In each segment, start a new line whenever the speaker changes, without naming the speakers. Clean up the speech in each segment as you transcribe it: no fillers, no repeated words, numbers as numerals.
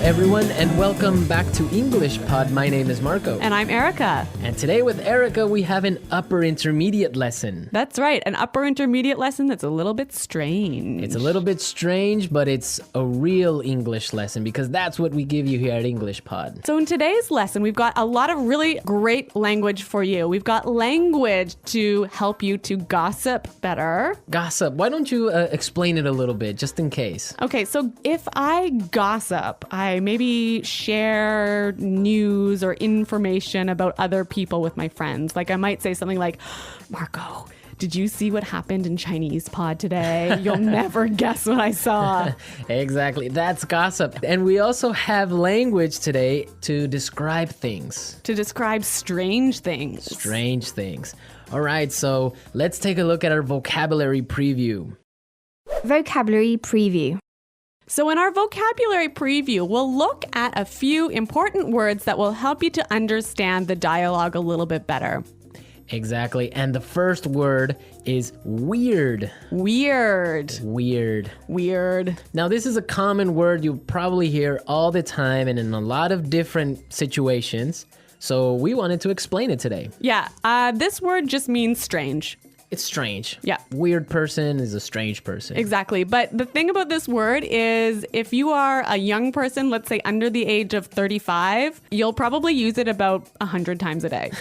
everyone, and welcome back to English Pod. My name is Marco.
And I'm Erica.
And today with Erica, we have an upper intermediate lesson.
That's right, an upper intermediate lesson that's a little bit strange.
It's a little bit strange, but it's a real English lesson because that's what we give you here at English Pod.
So in today's lesson, we've got a lot of really great language for you. We've got language to help you to gossip better.
Gossip. Why don't you explain it a little bit, just in case?
Okay, so if I gossip, I maybe share news or information about other people with my friends. Like I might say something like, Marco, did you see what happened in Chinese pod today? You'll never guess what I saw.
Exactly. That's gossip. And we also have language today to describe things.
To describe strange things.
Strange things. All right, so let's take a look at our vocabulary preview.
Vocabulary preview.
So in our vocabulary preview, we'll look at a few important words that will help you to understand the dialogue a little bit better.
Exactly. And the first word is weird.
Weird.
Weird.
Weird.
Now, this is a common word you probably hear all the time and in a lot of different situations. So we wanted to explain it today.
Yeah, this word just means strange.
It's strange.
Yeah.
Weird person is a strange person.
Exactly. But the thing about this word is if you are a young person, let's say under the age of 35, you'll probably use it about 100 times a day.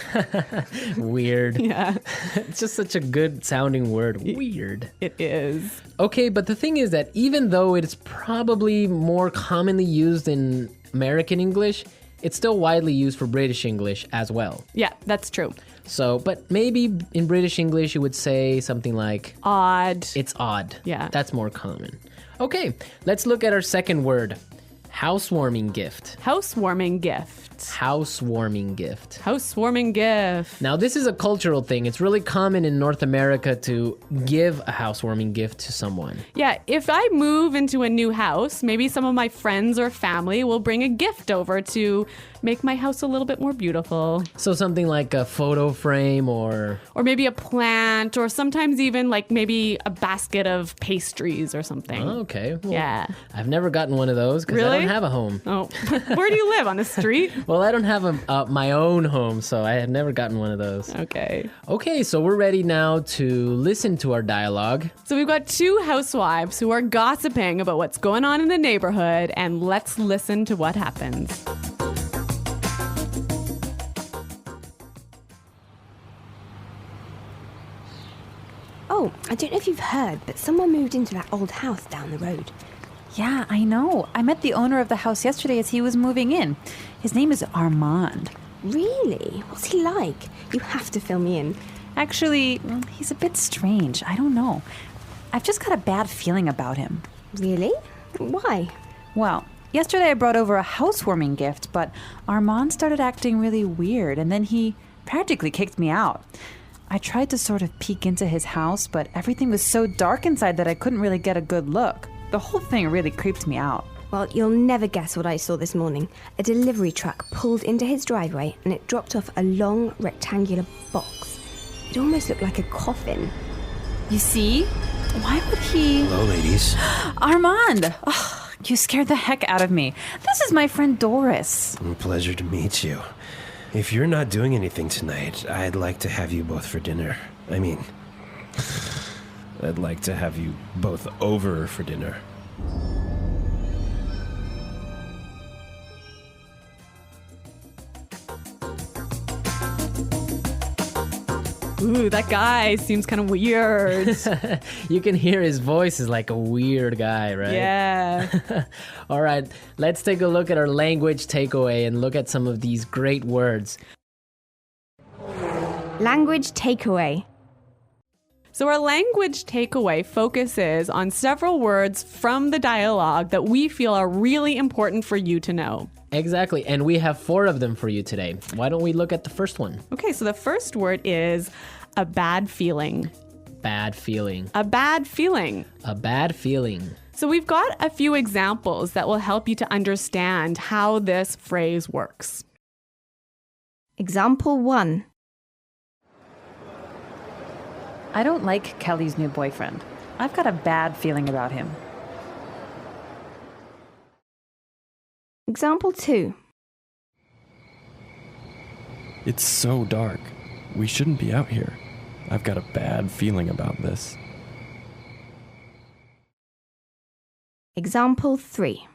Weird.
Yeah.
It's just such a good sounding word. Weird.
It is.
Okay, but the thing is that even though it's probably more commonly used in American English, it's still widely used for British English as well.
Yeah, that's true.
So, but maybe in British English you would say something like
Odd.
it's odd.
Yeah.
That's more common. Okay, let's look at our second word. Housewarming gift.
Housewarming gift.
Housewarming gift.
Housewarming gift.
Now, this is a cultural thing. It's really common in North America to give a housewarming gift to someone.
Yeah, if I move into a new house, maybe some of my friends or family will bring a gift over to make my house a little bit more beautiful.
So something like a photo frame or
maybe a plant, or sometimes even like maybe a basket of pastries or something.
Oh, okay. Well,
Yeah.
I've never gotten one of those because I
Really?
don't have a home.
Oh, where do you live? On the street?
Well, I don't have my own home, so I have never gotten one of those.
Okay.
Okay, so we're ready now to listen to our dialogue.
So we've got two housewives who are gossiping about what's going on in the neighborhood, and let's listen to what happens.
Oh, I don't know if you've heard, but someone moved into that old house down the road.
Yeah, I know. I met the owner of the house yesterday as he was moving in. His name is Armand.
Really? What's he like? You have to fill me in.
Actually, he's a bit strange. I don't know. I've just got a bad feeling about him.
Really? Why?
Well, yesterday I brought over a housewarming gift, but Armand started acting really weird, and then he practically kicked me out. I tried to sort of peek into his house, but everything was so dark inside that I couldn't really get a good look. The whole thing really creeped me out.
Well, you'll never guess what I saw this morning. A delivery truck pulled into his driveway and it dropped off a long rectangular box. It almost looked like a coffin.
You see? Why would he...
Hello, ladies.
Armand! Oh, you scared the heck out of me. This is my friend Doris.
Pleasure to meet you. If you're not doing anything tonight, I'd like to have you both for dinner. I mean, I'd like to have you both over for dinner.
Ooh, that guy seems kind of weird.
You can hear his voice is like a weird guy, right?
Yeah.
All right, let's take a look at our language takeaway and look at some of these great words.
Language takeaway.
So our language takeaway focuses on several words from the dialogue that we feel are really important for you to know.
Exactly, and we have 4 of them for you today. Why don't we look at the first one?
Okay, so the first word is a bad feeling.
Bad feeling.
A bad feeling.
A bad feeling.
So we've got a few examples that will help you to understand how this phrase works.
Example 1.
I don't like Kelly's new boyfriend. I've got a bad feeling about him.
Example 2.
It's so dark. We shouldn't be out here. I've got a bad feeling about this.
Example 3.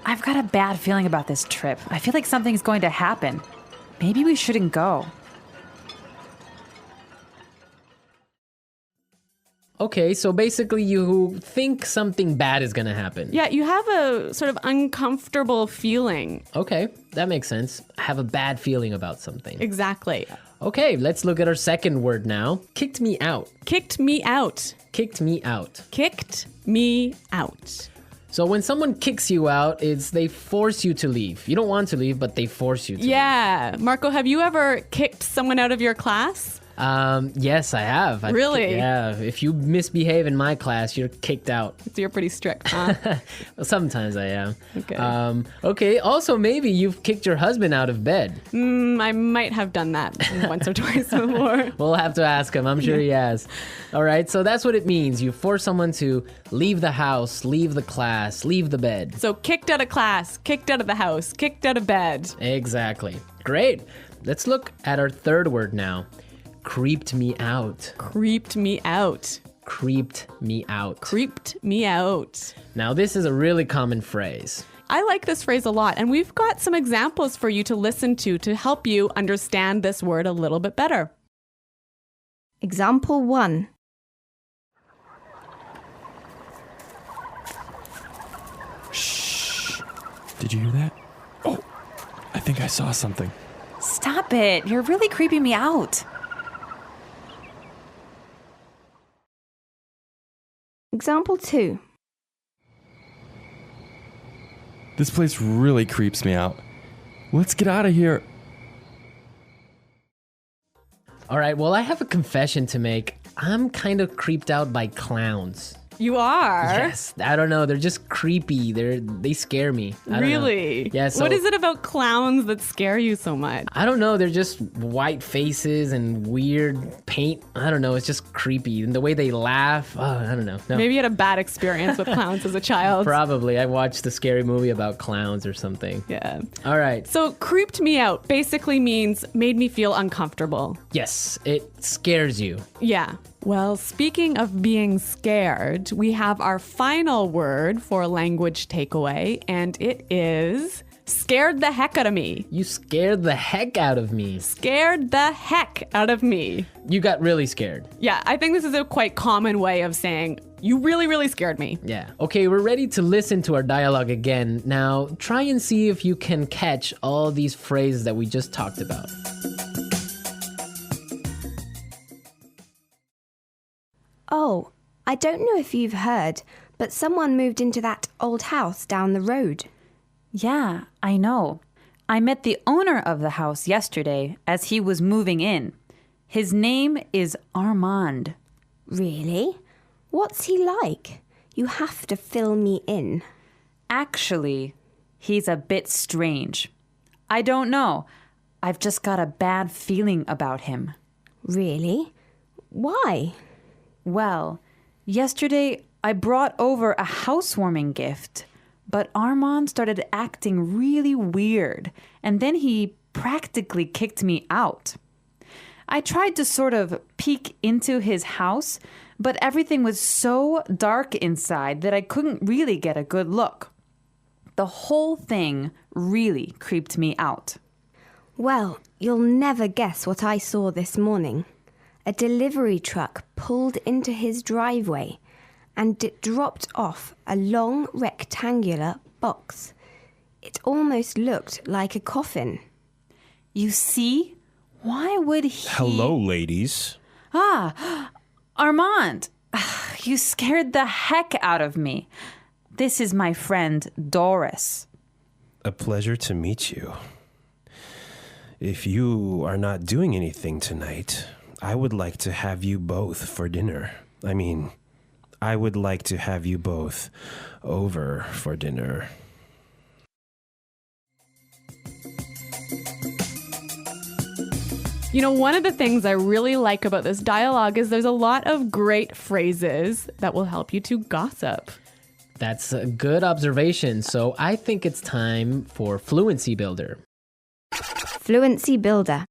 I've got a bad feeling about this trip. I feel like something's going to happen. Maybe we shouldn't go.
Okay, so basically you think something bad is going to happen.
Yeah, you have a sort of uncomfortable feeling.
Okay, that makes sense. I have a bad feeling about something.
Exactly.
Okay, let's look at our second word now. Kicked me out.
Kicked me out.
Kicked me out.
Kicked me out.
So when someone kicks you out, it's they force you to leave. You don't want to leave, but they force you to
Yeah. Marco, have you ever kicked someone out of your class?
leave. Yes, I have.
Really?
Yeah. If you misbehave in my class, you're kicked out.
So you're pretty strict, huh?
Well, sometimes I am.
Okay.
Okay, also maybe you've kicked your husband out of bed.
I might have done that once or twice before.
We'll have to ask him. I'm sure he has. All right, so that's what it means. You force someone to leave the house, leave the class, leave the bed.
So kicked out of class, kicked out of the house, kicked out of bed.
Exactly. Great. Let's look at our third word now. Creeped me out.
Creeped me out.
Creeped me out.
Creeped me out.
Now, this is a really common phrase.
I like this phrase a lot, and we've got some examples for you to listen to help you understand this word a little bit better.
Example 1.
Did you hear that? Oh, I think I saw something.
Stop it. You're really creeping me out.
Example 2.
This place really creeps me out. Let's get out of here.
All right, well, I have a confession to make. I'm kind of creeped out by clowns.
You are?
Yes, I don't know. They're just creepy. They scare me. I don't know.
Really?
Yeah. So
What is it about clowns that scare you so much?
I don't know. They're just white faces and weird paint. I don't know. It's just creepy. And the way they laugh. Oh, I don't know. No.
Maybe you had a bad experience with clowns as a child.
Probably. I watched a scary movie about clowns or something.
Yeah.
All right.
So creeped me out basically means made me feel uncomfortable.
Yes, it scares you.
Yeah. Well, speaking of being scared, we have our final word for language takeaway, and it is scared the heck out of me.
You scared the heck out of me.
Scared the heck out of me.
You got really scared.
Yeah, I think this is a quite common way of saying, you really, really scared me.
Yeah. Okay, we're ready to listen to our dialogue again. Now, try and see if you can catch all these phrases that we just talked about.
Oh, I don't know if you've heard, but someone moved into that old house down the road.
Yeah, I know. I met the owner of the house yesterday as he was moving in. His name is Armand.
Really? What's he like? You have to fill me in.
Actually, he's a bit strange. I don't know. I've just got a bad feeling about him.
Really? Why?
Well, yesterday I brought over a housewarming gift, but Armand started acting really weird, and then he practically kicked me out. I tried to sort of peek into his house, but everything was so dark inside that I couldn't really get a good look. The whole thing really creeped me out.
Well, you'll never guess what I saw this morning. A delivery truck pulled into his driveway and it dropped off a long rectangular box. It almost looked like a coffin.
You see? Why would he...
Hello, ladies.
Ah, Armand, you scared the heck out of me. This is my friend, Doris.
A pleasure to meet you. If you are not doing anything tonight, I would like to have you both for dinner. I would like to have you both over for dinner.
You know, one of the things I really like about this dialogue is there's a lot of great phrases that will help you to gossip.
That's a good observation. So I think it's time for Fluency Builder.
Fluency Builder.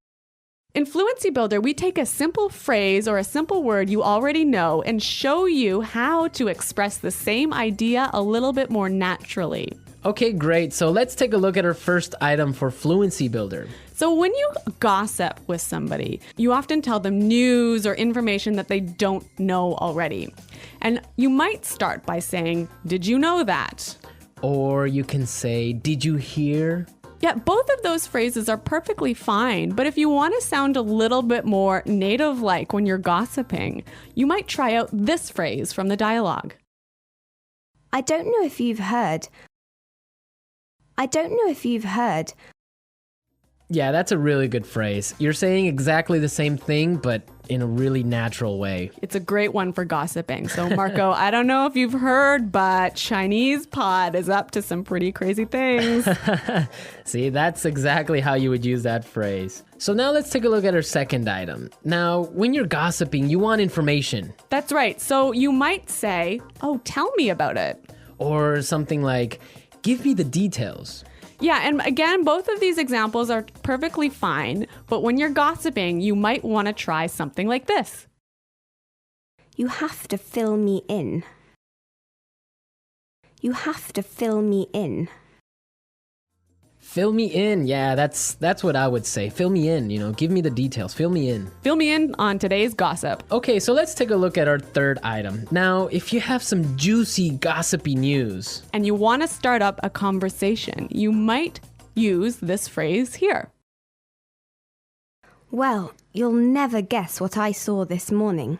In Fluency Builder, we take a simple phrase or a simple word you already know and show you how to express the same idea a little bit more naturally.
Okay, great. So let's take a look at our first item for Fluency Builder.
So when you gossip with somebody, you often tell them news or information that they don't know already. And you might start by saying, "Did you know that?"
Or you can say, "Did you hear?"
Yeah, both of those phrases are perfectly fine, but if you want to sound a little bit more native-like when you're gossiping, you might try out this phrase from the dialogue.
I don't know if you've heard.
Yeah, that's a really good phrase. You're saying exactly the same thing, but in a really natural way.
It's a great one for gossiping. So, Marco, I don't know if you've heard, but Chinese pod is up to some pretty crazy things.
See, that's exactly how you would use that phrase. So now let's take a look at our second item. Now, when you're gossiping, you want information.
That's right. So you might say, "Oh, tell me about it."
Or something like, "Give me the details."
Yeah, and again, both of these examples are perfectly fine, but when you're gossiping, you might want to try something like this.
You have to fill me in. You have to fill me in.
Fill me in. Yeah, that's what I would say. Fill me in, give me the details. Fill me in.
Fill me in on today's gossip.
Okay, so let's take a look at our third item. Now, if you have some juicy, gossipy news,
And you want to start up a conversation, you might use this phrase here.
Well, you'll never guess what I saw this morning.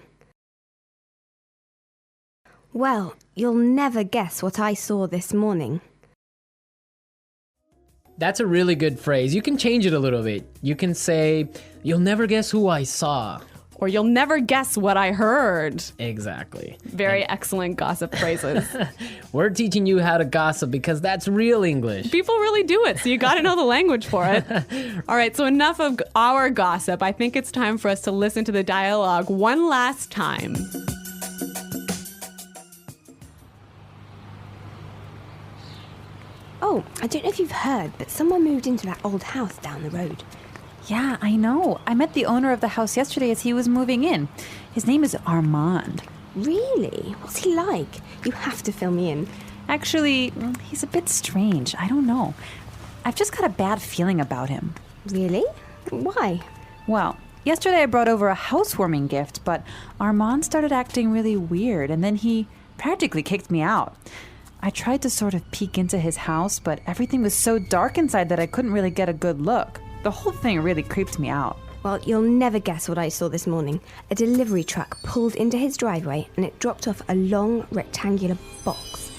Well, you'll never guess what I saw this morning.
that's a really good phrase. You can change it a little bit. You can say, "You'll never guess who I saw."
Or "You'll never guess what I heard."
Exactly.
Very excellent gossip phrases.
We're teaching you how to gossip because that's real English.
People really do it, so you got to know the language for it. All right, so enough of our gossip. I think it's time for us to listen to the dialogue one last time.
Oh, I don't know if you've heard, but someone moved into that old house down the road.
Yeah, I know. I met the owner of the house yesterday as he was moving in. His name is Armand.
Really? What's he like? You have to fill me in.
Actually, he's a bit strange. I don't know. I've just got a bad feeling about him.
Really? Why?
Well, yesterday I brought over a housewarming gift, but Armand started acting really weird, and then he practically kicked me out. I tried to sort of peek into his house, but everything was so dark inside that I couldn't really get a good look. The whole thing really creeped me out.
Well, you'll never guess what I saw this morning. A delivery truck pulled into his driveway and it dropped off a long rectangular box.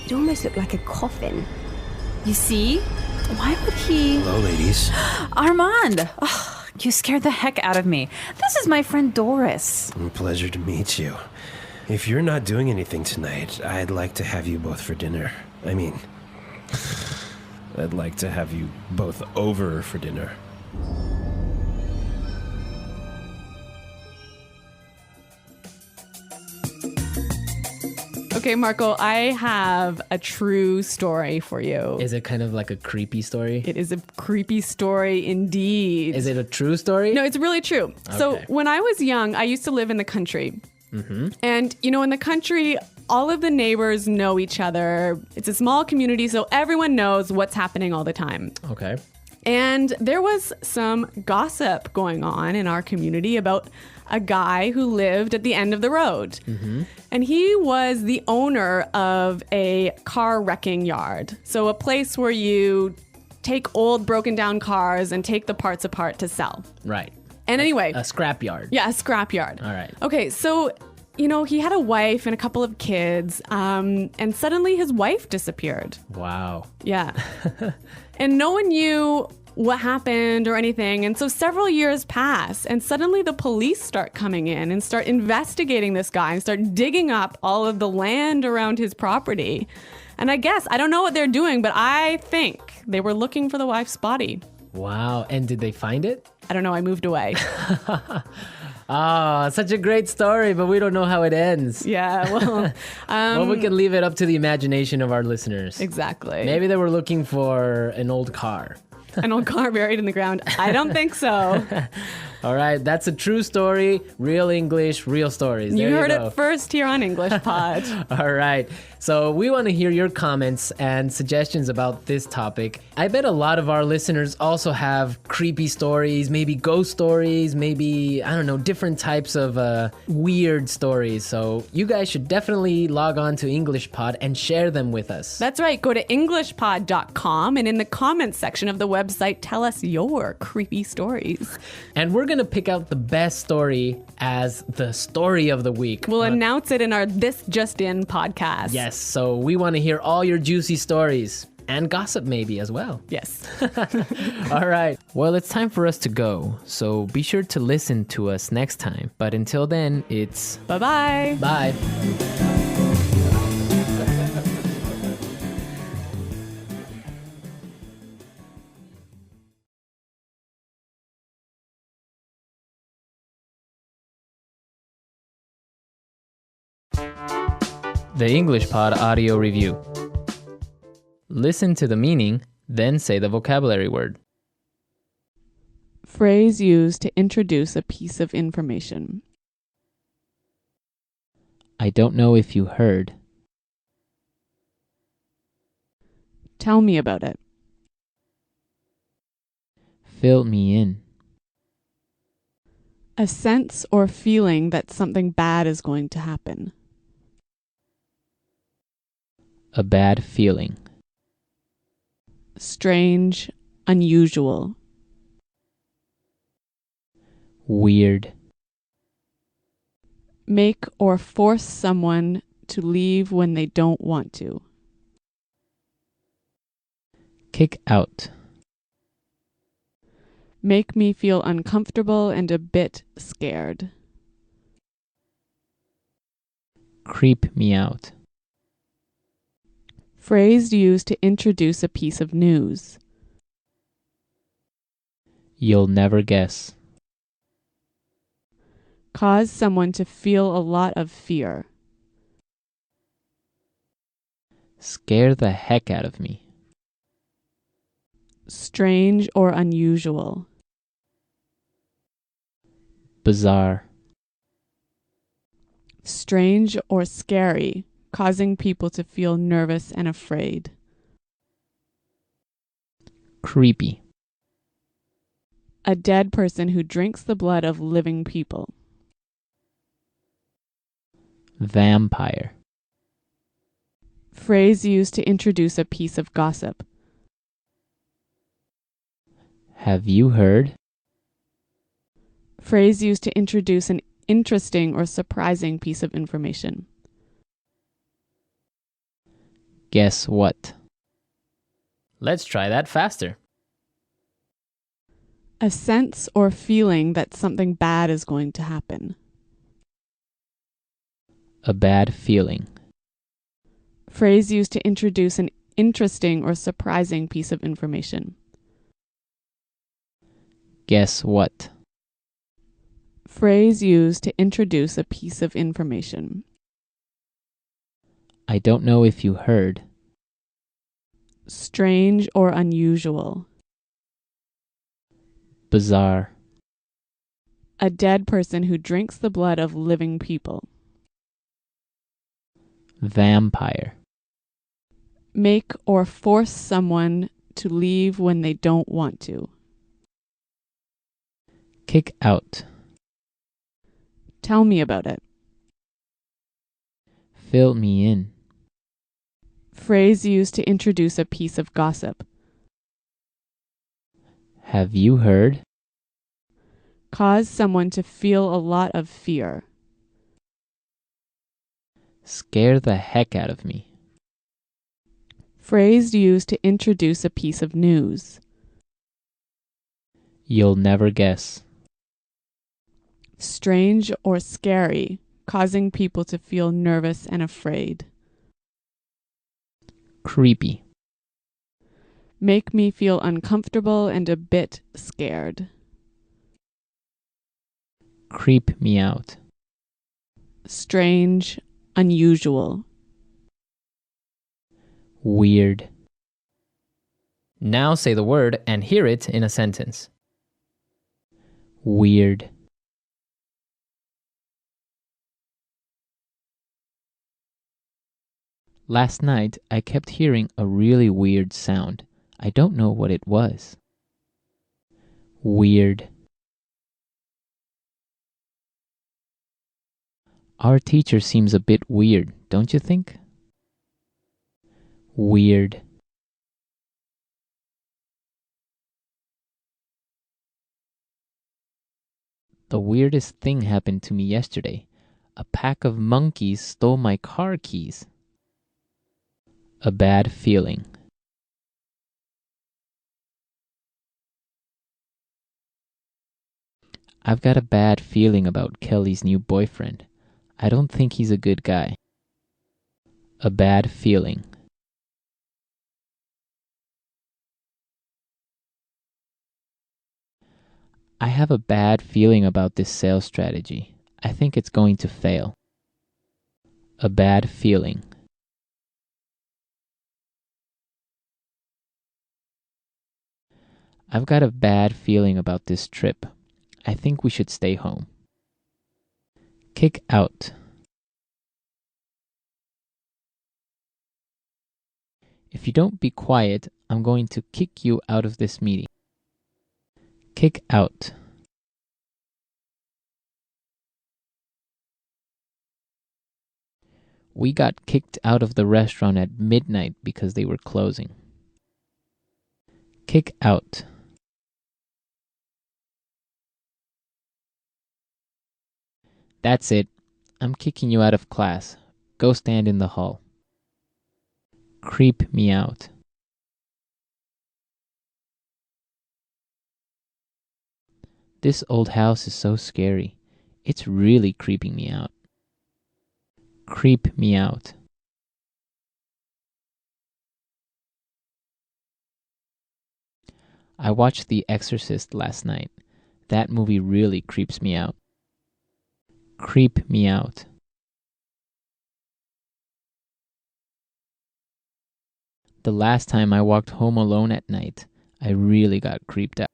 It almost looked like a coffin.
You see? Why would he...
Hello, ladies.
Armand! Oh, you scared the heck out of me. This is my friend Doris.
Pleasure to meet you. If you're not doing anything tonight, I'd like to have you both for dinner. I mean, I'd like to have you both over for dinner.
Okay, Marco, I have a true story for you.
Is it kind of like a creepy story?
It is a creepy story indeed.
Is it a true story?
No, it's really true. So
Okay.
when I was young, I used to live in the country. And, in the country, all of the neighbors know each other. It's a small community, so everyone knows what's happening all the time.
Okay.
And there was some gossip going on in our community about a guy who lived at the end of the road. And he was the owner of a car wrecking yard. So a place where you take old broken down cars and take the parts apart to sell.
Right.
And anyway.
A scrapyard.
Yeah, a scrapyard.
All right.
Okay, so, he had a wife and a couple of kids, and suddenly his wife disappeared.
Wow.
Yeah. And no one knew what happened or anything. And so several years pass, and suddenly the police start coming in and start investigating this guy and start digging up all of the land around his property. And I don't know what they're doing, but I think they were looking for the wife's body.
Wow. And did they find it?
I don't know, I moved away.
Such a great story, but we don't know how it ends.
Yeah, well,
Well, we can leave it up to the imagination of our listeners.
exactly.
Maybe they were looking for an old car.
An old car buried in the ground. I don't think so.
All right, that's a true story. Real English, real stories.
You
There
heard
go.
it first here on English Pod.
All right. So we want to hear your comments and suggestions about this topic. I bet a lot of our listeners also have creepy stories, maybe ghost stories, maybe, I don't know, different types of weird stories. So you guys should definitely log on to English Pod and share them with us.
That's right. Go to EnglishPod.com and in the comments section of the website, tell us your creepy stories.
And we're going to pick out the best story as the story of the week.
We'll announce it in our This Just In podcast.
Yes, so we want to hear all your juicy stories and gossip maybe as well.
Yes.
All right. Well, it's time for us to go. So be sure to listen to us next time. But until then, it's
Bye-bye.
bye. The English Pod Audio Review. Listen to the meaning, then say the vocabulary word.
Phrase used to introduce a piece of information.
I don't know if you heard.
Tell me about it.
Fill me in.
A sense or feeling that something bad is going to happen.
A bad feeling.
Strange, unusual.
Weird.
Make or force someone to leave when they don't want to.
Kick out.
Make me feel uncomfortable and a bit scared.
Creep me out.
Phrase used to introduce a piece of news.
You'll never guess.
Cause someone to feel a lot of fear.
Scare the heck out of me.
Strange or unusual.
Bizarre.
Strange or scary, causing people to feel nervous and afraid.
Creepy.
A dead person who drinks the blood of living people.
Vampire.
Phrase used to introduce a piece of gossip.
Have you heard?
Phrase used to introduce an interesting or surprising piece of information.
Guess what? Let's try that faster.
A sense or feeling that something bad is going to happen.
A bad feeling.
Phrase used to introduce an interesting or surprising piece of information.
Guess what?
Phrase used to introduce a piece of information.
I don't know if you heard.
Strange or unusual.
Bizarre.
A dead person who drinks the blood of living people.
Vampire.
Make or force someone to leave when they don't want to.
Kick out.
Tell me about it.
Fill me in.
Phrase used to introduce a piece of gossip.
Have you heard?
Cause someone to feel a lot of fear.
Scare the heck out of me.
Phrase used to introduce a piece of news.
You'll never guess.
Strange or scary, causing people to feel nervous and afraid.
Creepy.
Make me feel uncomfortable and a bit scared.
Creep me out.
Strange, unusual.
Weird. Now say the word and hear it in a sentence. Weird. Last night, I kept hearing a really weird sound. I don't know what it was. Weird. Our teacher seems a bit weird, don't you think? Weird. The weirdest thing happened to me yesterday. A pack of monkeys stole my car keys. A bad feeling. I've got a bad feeling about Kelly's new boyfriend. I don't think he's a good guy. A bad feeling. I have a bad feeling about this sales strategy. I think it's going to fail. A bad feeling. I've got a bad feeling about this trip. I think we should stay home. Kick out. If you don't be quiet, I'm going to kick you out of this meeting. Kick out. We got kicked out of the restaurant at midnight because they were closing. Kick out. That's it. I'm kicking you out of class. Go stand in the hall. Creep me out. This old house is so scary. It's really creeping me out. Creep me out. I watched The Exorcist last night. That movie really creeps me out. Creep me out. The last time I walked home alone at night, I really got creeped out.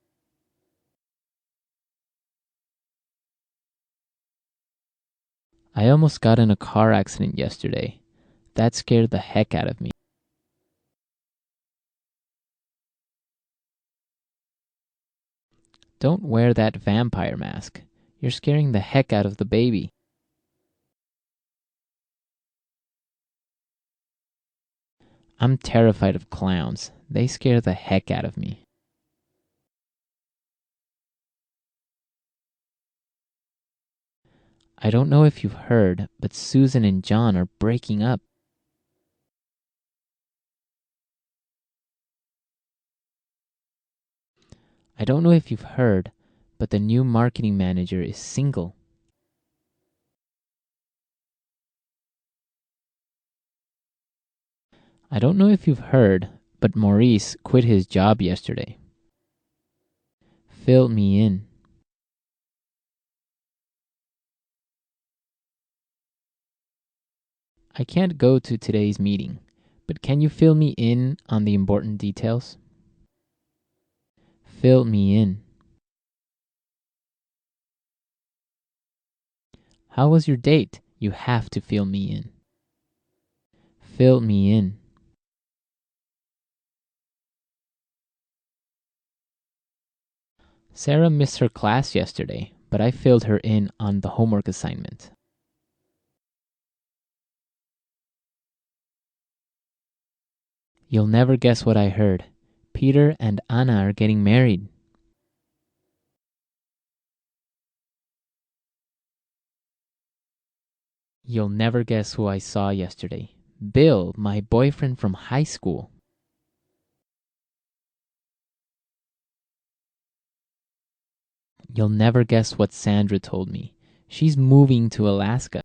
I almost got in a car accident yesterday. That scared the heck out of me. Don't wear that vampire mask. You're scaring the heck out of the baby. I'm terrified of clowns. They scare the heck out of me. I don't know if you've heard, but Susan and John are breaking up. I don't know if you've heard, but the new marketing manager is single. I don't know if you've heard, but Maurice quit his job yesterday. Fill me in. I can't go to today's meeting, but can you fill me in on the important details? Fill me in. How was your date? You have to fill me in. Fill me in. Sarah missed her class yesterday, but I filled her in on the homework assignment. You'll never guess what I heard. Peter and Anna are getting married. You'll never guess who I saw yesterday. Bill, my boyfriend from high school. You'll never guess what Sandra told me. She's moving to Alaska.